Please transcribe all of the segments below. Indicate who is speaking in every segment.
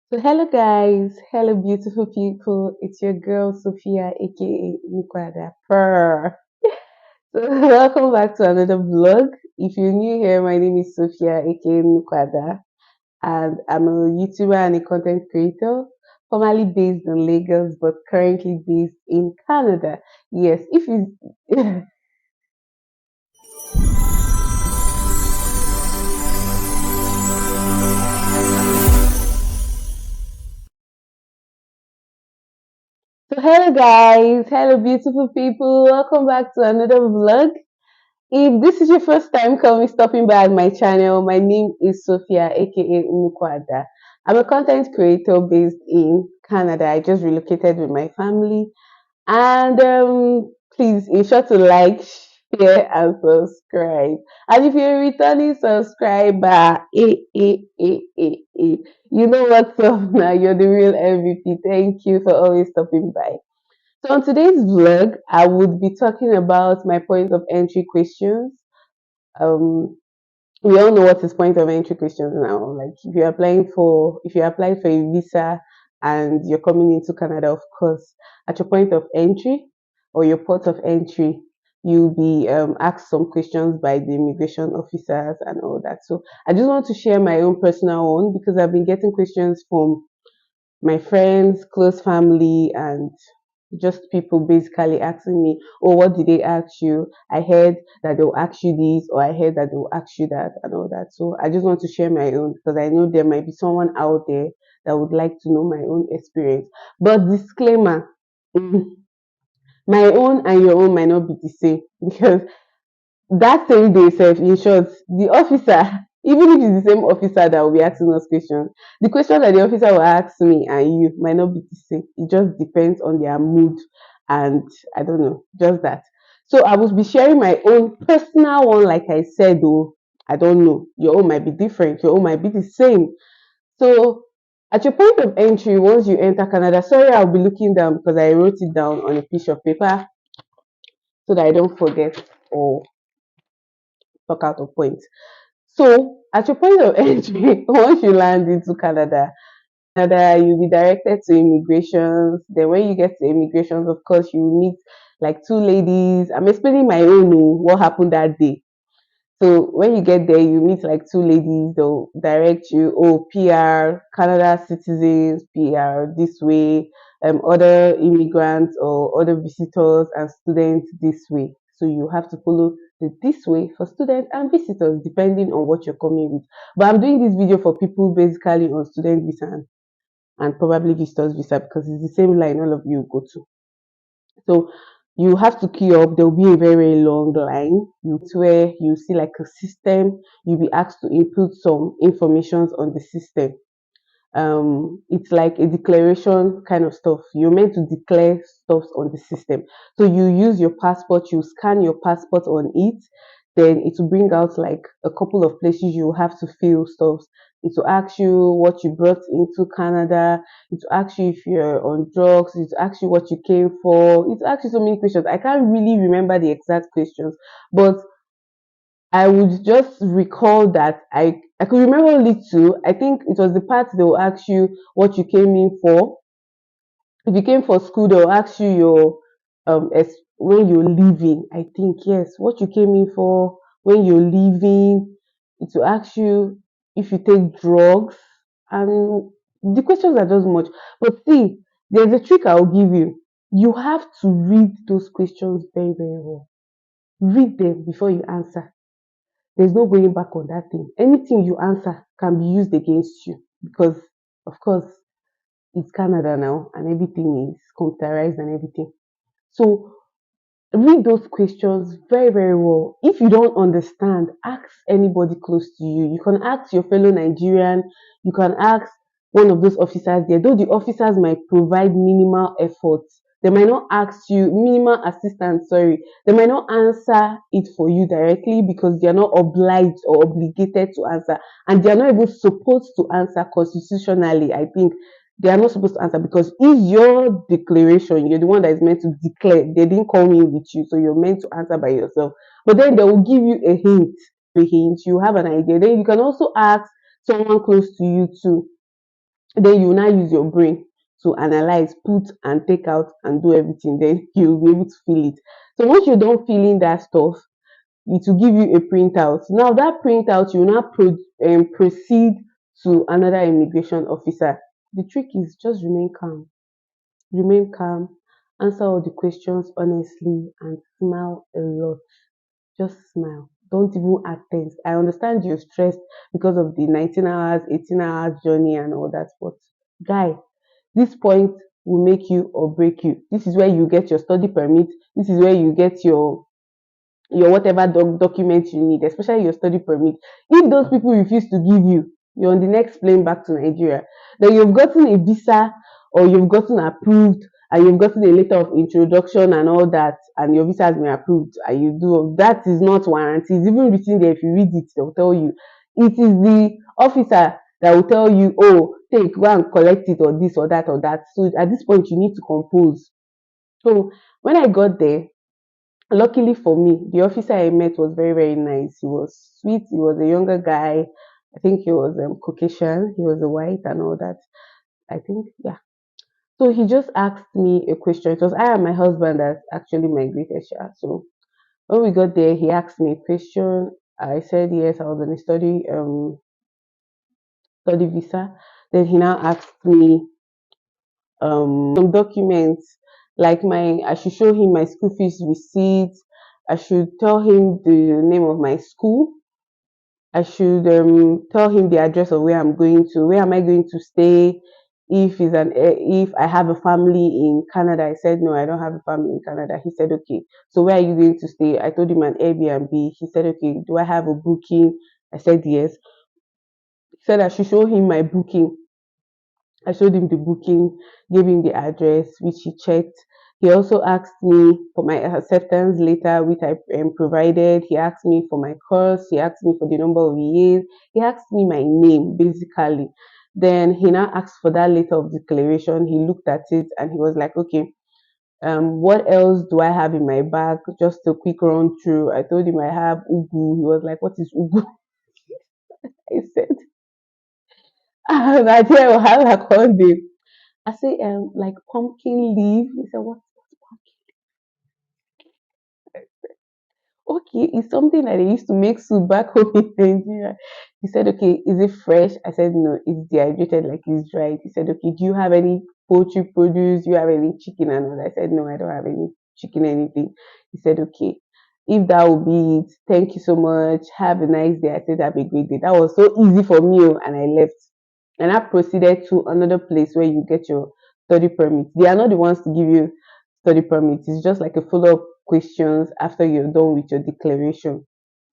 Speaker 1: So hello guys, hello beautiful people. It's your girl Sophia, aka NnukwuAda. Purr. So welcome back to another vlog. If you're new here, my name is Sophia, aka NnukwuAda, and I'm a YouTuber and a content creator, formerly based in Lagos but currently based in Canada. Yes, if you so hello guys, hello beautiful people. Welcome back to another vlog. If this is your first time coming stopping by at my channel, my name is Sophia, aka NnukwuAda. I'm a content creator based in Canada. I just relocated with my family. And please ensure to like, share, and subscribe. And if you're a returning subscriber, you know what's up now. You're the real MVP. Thank you for always stopping by. So on today's vlog, I would be talking about my point of entry questions. Um, we all know what is point of entry questions now. Like if you're applying for a visa and you're coming into Canada, of course, at your point of entry or your port of entry, you'll be asked some questions by the immigration officers and all that. So I just want to share my own personal one because I've been getting questions from my friends, close family, and just people basically asking me, oh, what did they ask you? I heard that they'll ask you this, or I heard that they'll ask you that, and all that. So I just want to share my own because I know there might be someone out there that would like to know my own experience. But disclaimer, mm, my own and your own might not be the same because that same day self, in short, the officer, even if it's the same officer that will be asking us questions, the question that the officer will ask me and you might not be the same. It just depends on their mood and I don't know, just that. So I will be sharing my own personal one, like I said, though. I don't know. Your own might be different, your own might be the same. So at your point of entry, once you enter Canada, sorry, I'll be looking down because I wrote it down on a piece of paper so that I don't forget or talk out of point. So, at your point of entry, once you land into Canada, you'll be directed to immigrations. Then, when you get to immigrations, of course, you meet like two ladies. I'm explaining my own, what happened that day. So, when you get there, you meet like two ladies. They'll direct you, oh, PR, Canada citizens, PR this way, other immigrants or other visitors and students this way. So, you have to follow this way for students and visitors depending on what you're coming with. But I'm doing this video for people basically on student visa and probably visitors visa because it's the same line all of you go to. So you have to queue up. There will be a very long line. It's where you see like a system. You'll be asked to input some informations on the system. It's like a declaration kind of stuff. You're meant to declare stuff on the system. So you use your passport, you scan your passport on it, then it will bring out like a couple of places you have to fill stuff. It will ask you what you brought into Canada. It will ask you if you're on drugs. It will ask you what you came for. It will ask you so many questions. I can't really remember the exact questions, but I would just recall that I could remember only two. I think it was the part they will ask you what you came in for. If you came for school, they'll ask you your when you're leaving. I think yes, what you came in for when you're leaving. It will ask you if you take drugs, and the questions are just much. But see, there's a trick I'll give you. You have to read those questions very very well. Read them before you answer. There's no going back on that thing. Anything you answer can be used against you because, of course, it's Canada now and everything is computerized and everything. So read those questions very, very well. If you don't understand, ask anybody close to you. You can ask your fellow Nigerian, you can ask one of those officers there, though the officers might provide minimal effort. They might not ask you minimal assistance, sorry. They might not answer it for you directly because they are not obliged or obligated to answer. And they are not even supposed to answer constitutionally. I think they are not supposed to answer because it's your declaration. You're the one that is meant to declare. They didn't come in with you, so you're meant to answer by yourself. But then they will give you a hint. A hint. You have an idea. Then you can also ask someone close to you too. Then you now use your brain to analyze, put and take out and do everything. Then you'll be able to fill it. So once you're done filling that stuff, it will give you a printout. Now that printout, you now proceed to another immigration officer. The trick is just remain calm, answer all the questions honestly, and smile a lot. Just smile. Don't even act tense. I understand you're stressed because of the 19 hours, 18 hours journey and all that, but guy, this point will make you or break you. This is where you get your study permit. This is where you get your whatever document you need, especially your study permit. If those people refuse to give you, you're on the next plane back to Nigeria. Then you've gotten a visa or you've gotten approved and you've gotten a letter of introduction and all that, and your visa has been approved, and you do that is not warranty. It's even written there. If you read it, they'll tell you. It is the officer that will tell you, oh, take go and collect it or this or that or that. So at this point, you need to compose. So when I got there, luckily for me, the officer I met was very, very nice. He was sweet. He was a younger guy. I think he was Caucasian. He was a white and all that. I think, yeah. So he just asked me a question. It was I and my husband that actually migrated. Sha. So when we got there, he asked me a question. I said yes. I was on a study visa. Then he now asked me some documents like my I should show him my school fees receipt. I should tell him the name of my school. I should tell him the address of where I'm going to. Where am I going to stay? If I have a family in Canada, I said no, I don't have a family in Canada. He said okay. So where are you going to stay? I told him an Airbnb. He said okay. Do I have a booking? I said yes. He said I should show him my booking. I showed him the booking, gave him the address, which he checked. He also asked me for my acceptance letter, which I provided. He asked me for my course. He asked me for the number of years. He asked me my name, basically. Then he now asked for that letter of declaration. He looked at it and he was like, okay, what else do I have in my bag? Just a quick run through. I told him I have ugu. He was like, what is ugu? I said, I tell you how I called it. I say, like pumpkin leaf. He said, what's pumpkin? Okay, it's something that they used to make soup back home in Nigeria. He said, okay, is it fresh? I said, no, it's dehydrated, like it's dried. He said, okay, do you have any poultry produce? Do you have any chicken and all that? I said, no, I don't have any chicken, anything. He said, okay, if that will be it, thank you so much. Have a nice day. I said, have a great day. That was so easy for me, oh, and I left. And I proceeded to another place where you get your study permit. They are not the ones to give you study permit. It's just like a follow-up questions after you're done with your declaration.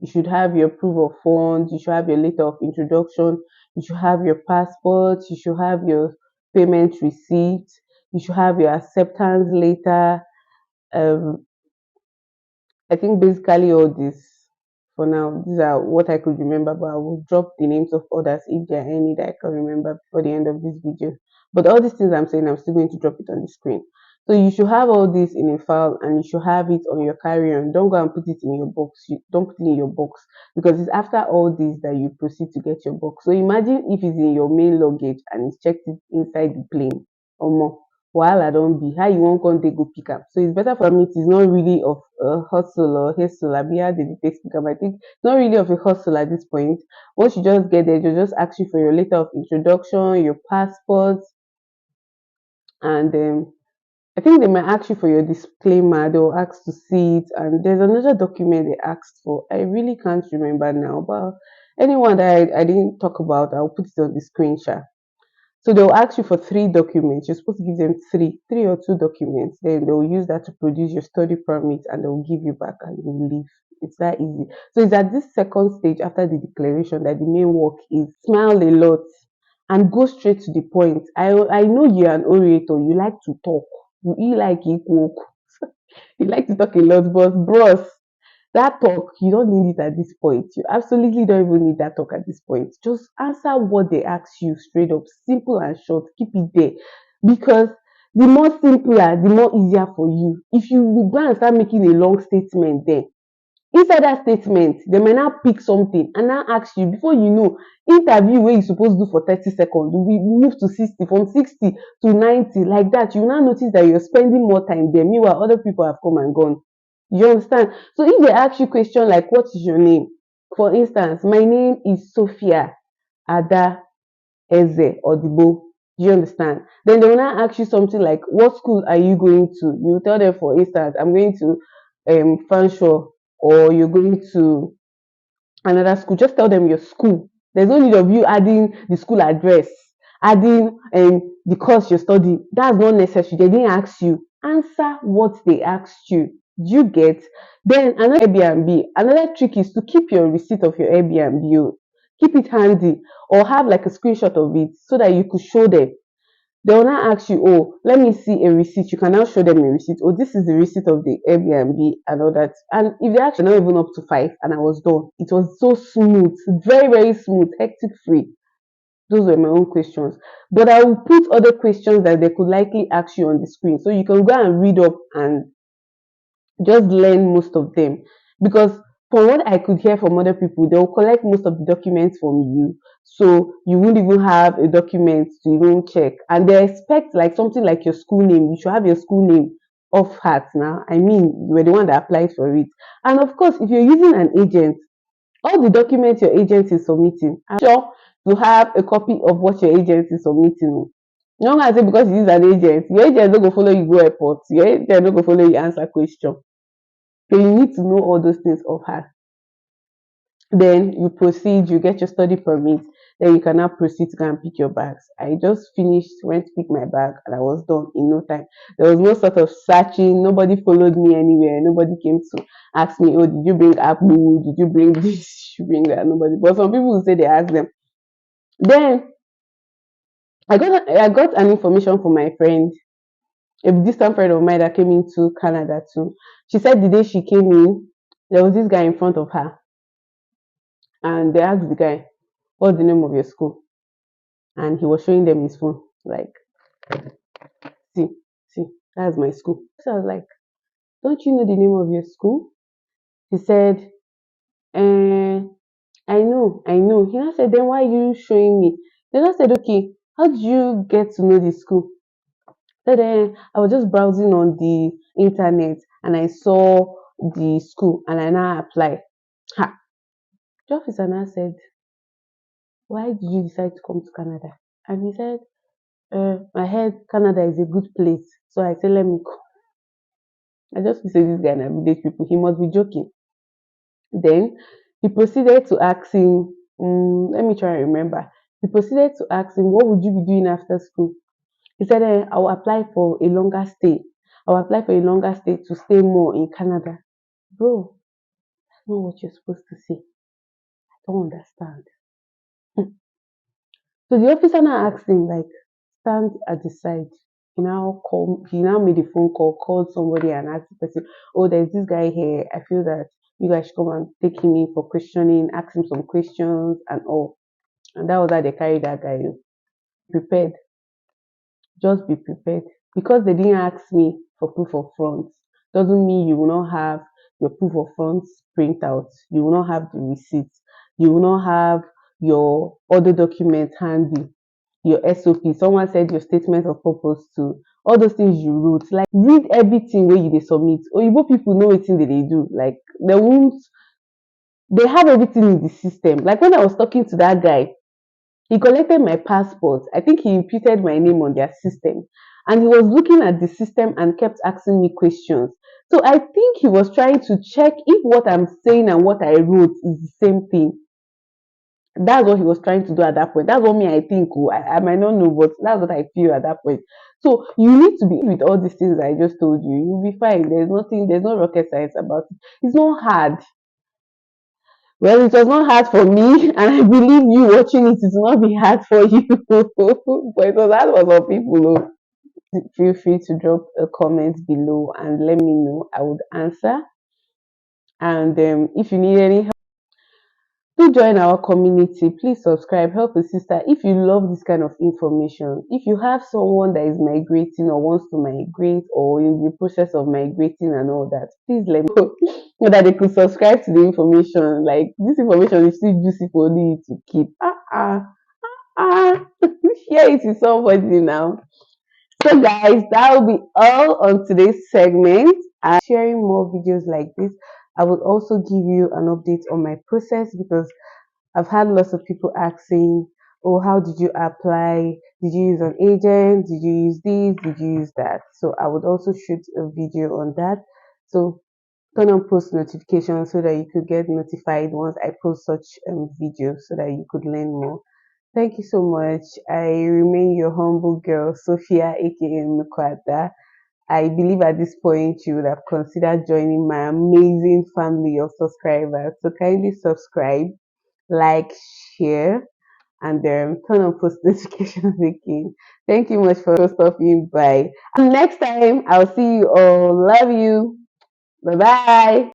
Speaker 1: You should have your proof of funds, you should have your letter of introduction, you should have your passport, you should have your payment receipt, you should have your acceptance letter. Um, I think basically all this for now. These are what I could remember, but I will drop the names of others if there are any that I can remember before the end of this video. But all these things I'm saying, I'm still going to drop it on the screen. So you should have all this in a file and you should have it on your carry-on. Don't go and put it in your box. Don't put it in your box because it's after all this that you proceed to get your box. So imagine if it's in your main luggage and it's checked it inside the plane or more. Wahala don't be how you won't come take go pick up. So it's better for me. It is not really of a hustle or hustle. I be how they take pick up. I think it's not really of a hustle at this point. Once you just get there, they just ask you for your letter of introduction, your passport, and I think they might ask you for your disclaimer. They'll ask to see it, and there's another document they asked for. I really can't remember now, but anyone that I didn't talk about, I'll put it on the screenshot. So they'll ask you for three documents. You're supposed to give them three or two documents. Then they'll use that to produce your study permit and they'll give you back and you leave. It's that easy. So it's at this second stage after the declaration that the main work is smile a lot and go straight to the point. I know you're an orator. You like to talk. You like equal. You like to talk a lot, but bros, that talk, you don't need it at this point. You absolutely don't even need that talk at this point. Just answer what they ask you straight up, simple and short. Keep it there. Because the more simpler, the more easier for you. If you go and start making a long statement there, Inside that statement, they might now pick something and now ask you. Before you know, interview wey you suppose do for 30 seconds we move to 60, from 60 to 90, like that. You now notice that you're spending more time there, meanwhile other people have come and gone. You understand? So if they ask you question like, what is your name? For instance, my name is Sophia Ada Eze Odibo. Do you understand? Then they will now ask you something like, what school are you going to? You tell them, for instance, I'm going to Fanshawe, or you're going to another school. Just tell them your school. There's no need of you adding the school address, adding the course you're studying. That's not necessary. They didn't ask you. Answer what they asked you. Do you get? Then another Airbnb. Another trick is to keep your receipt of your Airbnb. Oh. Keep it handy, or have like a screenshot of it so that you could show them. They will now ask you, oh, let me see a receipt. You can now show them a receipt. Oh, this is the receipt of the Airbnb and all that. And if they actually not even up to 5 and I was done, it was so smooth, very, very smooth, hectic free. Those were my own questions. But I will put other questions that they could likely ask you on the screen. So you can go and read up and just learn most of them, because from what I could hear from other people, they'll collect most of the documents from you, so you won't even have a document to even check, and they expect like something like your school name. You should have your school name off heart. Now I mean, you were the one that applied for it. And of course, if you're using an agent, all the documents your agent is submitting, I'm sure to have a copy of what your agent is submitting. No one say because you use an agent, your agent no go follow you go airport, your agent no go follow you answer question. So you need to know all those things of her. Then you proceed, you get your study permit, then you can now proceed to go and pick your bags. I just finished, went to pick my bag, and I was done in no time. There was no sort of searching, nobody followed me anywhere, nobody came to ask me, oh, did you bring apple? Did you bring this? Did you bring that? Nobody. But some people will say they asked them. Then I got an information from my friend, a distant friend of mine that came into Canada too. She said the day she came in, there was this guy in front of her, and they asked the guy, what's the name of your school? And he was showing them his phone, like, see, see, that's my school. So I was like, don't you know the name of your school? He said, eh, I know. He now said, then why are you showing me? Then I said, okay, how did you get to know the school? So then I was just browsing on the internet and I saw the school and I now applied. Ha! The officer now said, why did you decide to come to Canada? And he said, I heard Canada is a good place. So I said, let me come. I just feel say this guy na village people. He must be joking. Then he proceeded to ask him, let me try and remember. He proceeded to ask him, what would you be doing after school? He said, I will apply for a longer stay. I will apply for a longer stay to stay more in Canada. Bro, that's not what you're supposed to say. I don't understand. So the officer now asked him, like, stand at the side. He now made a phone call, called somebody and asked the person, oh, there's this guy here. I feel that you guys should come and take him in for questioning, ask him some questions and all. And that was how they carried that guy. Prepared. Just be prepared. Because they didn't ask me for proof of funds, doesn't mean you will not have your proof of funds printout. You will not have the receipts. You will not have your other documents handy, your SOP. Someone said your statement of purpose too. All those things you wrote. Like, read everything where you they submit. Oyibo people know what thing that they do. Like, they have everything in the system. Like when I was talking to that guy, he collected my passport. I think he imputed my name on their system. And he was looking at the system and kept asking me questions. So I think he was trying to check if what I'm saying and what I wrote is the same thing. That's what he was trying to do at that point. That's what me I think. Oh, I might not know, but that's what I feel at that point. So you need to be with all these things I just told you. You'll be fine. There's no rocket science about it. It's not hard. Well, it was not hard for me, and I believe you watching it will not be hard for you. But it was hard for some people. Oh. Feel free to drop a comment below and let me know. I would answer. And if you need any help to join our community, please subscribe, help a sister. If you love this kind of information, if you have someone that is migrating or wants to migrate or in the process of migrating and all that, please let me know. so that they could subscribe to the information. Like this information is still juicy for you to keep. Share it with somebody now. So guys, that will be all on today's segment. And sharing more videos like this, I will also give you an update on my process because I've had lots of people asking, oh, how did you apply? Did you use an agent? Did you use this? Did you use that? So I would also shoot a video on that. So turn on post notifications so that you could get notified once I post such videos so that you could learn more. Thank you so much. I remain your humble girl, Sophia, aka NnukwuAda. I believe at this point you would have considered joining my amazing family of subscribers. So kindly subscribe, like, share, and turn on post notifications again. Thank you much for stopping by. And next time, I'll see you all. Love you. Bye bye.